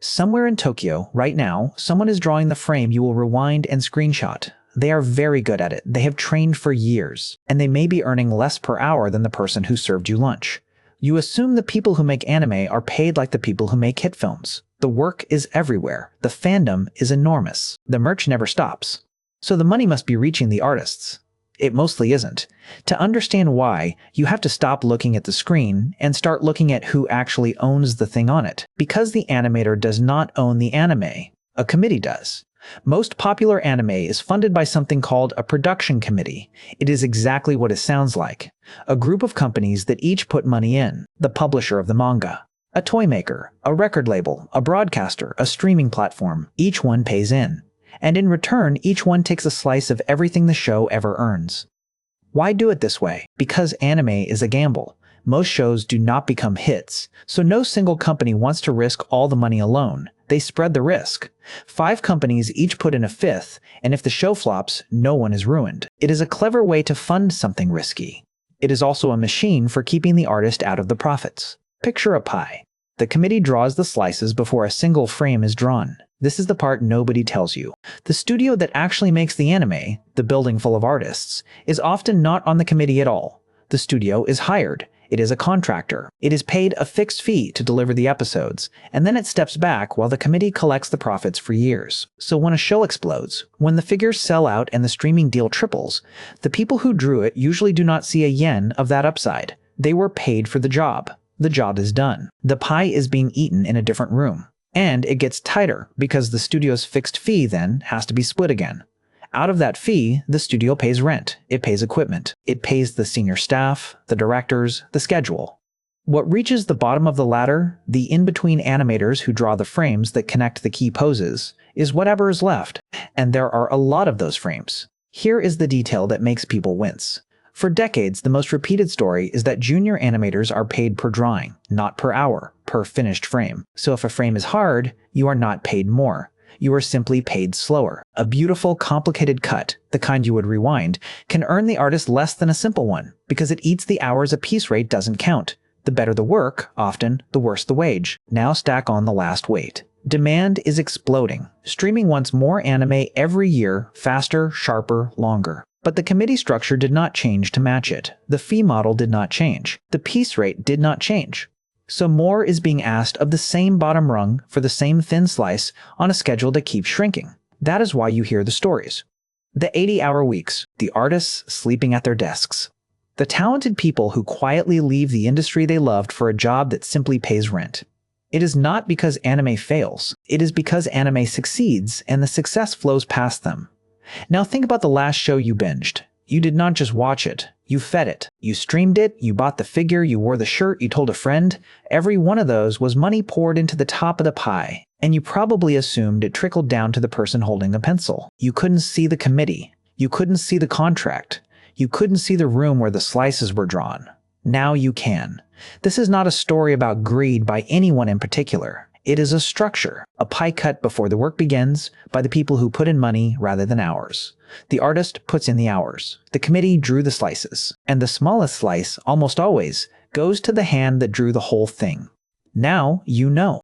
Somewhere in Tokyo, right now, someone is drawing the frame you will rewind and screenshot. They are very good at it. They have trained for years, and they may be earning less per hour than the person who served you lunch. You assume the people who make anime are paid like the people who make hit films. The work is everywhere. The fandom is enormous. The merch never stops. So the money must be reaching the artists. It mostly isn't. To understand why, you have to stop looking at the screen and start looking at who actually owns the thing on it. Because the animator does not own the anime, a committee does. Most popular anime is funded by something called a production committee. It is exactly what it sounds like. A group of companies that each put money in. The publisher of the manga, a toy maker, a record label, a broadcaster, a streaming platform. Each one pays in. And in return, each one takes a slice of everything the show ever earns. Why do it this way? Because anime is a gamble. Most shows do not become hits, so no single company wants to risk all the money alone. They spread the risk. 5 companies each put in a fifth, and if the show flops, no one is ruined. It is a clever way to fund something risky. It is also a machine for keeping the artist out of the profits. Picture a pie. The committee draws the slices before a single frame is drawn. This is the part nobody tells you. The studio that actually makes the anime, the building full of artists, is often not on the committee at all. The studio is hired. It is a contractor. It is paid a fixed fee to deliver the episodes, and then it steps back while the committee collects the profits for years. So when a show explodes, when the figures sell out and the streaming deal triples, the people who drew it usually do not see a yen of that upside. They were paid for the job. The job is done. The pie is being eaten in a different room. And it gets tighter because the studio's fixed fee then has to be split again. Out of that fee, the studio pays rent, it pays equipment, it pays the senior staff, the directors, the schedule. What reaches the bottom of the ladder, the in-between animators who draw the frames that connect the key poses, is whatever is left, and there are a lot of those frames. Here is the detail that makes people wince. For decades, the most repeated story is that junior animators are paid per drawing, not per hour, per finished frame. So if a frame is hard, you are not paid more. You are simply paid slower. A beautiful, complicated cut, the kind you would rewind, can earn the artist less than a simple one, because it eats the hours a piece rate doesn't count. The better the work, often, the worse the wage. Now stack on the last weight. Demand is exploding. Streaming wants more anime every year, faster, sharper, longer. But the committee structure did not change to match it. The fee model did not change. The piece rate did not change. So more is being asked of the same bottom rung for the same thin slice on a schedule that keeps shrinking. That is why you hear the stories. The 80-hour weeks, the artists sleeping at their desks. The talented people who quietly leave the industry they loved for a job that simply pays rent. It is not because anime fails. It is because anime succeeds and the success flows past them. Now think about the last show you binged. You did not just watch it. You fed it. You streamed it. You bought the figure. You wore the shirt. You told a friend. Every one of those was money poured into the top of the pie. And you probably assumed it trickled down to the person holding a pencil. You couldn't see the committee. You couldn't see the contract. You couldn't see the room where the slices were drawn. Now you can. This is not a story about greed by anyone in particular. It is a structure, a pie cut before the work begins by the people who put in money rather than hours. The artist puts in the hours. The committee drew the slices. And the smallest slice, almost always, goes to the hand that drew the whole thing. Now you know.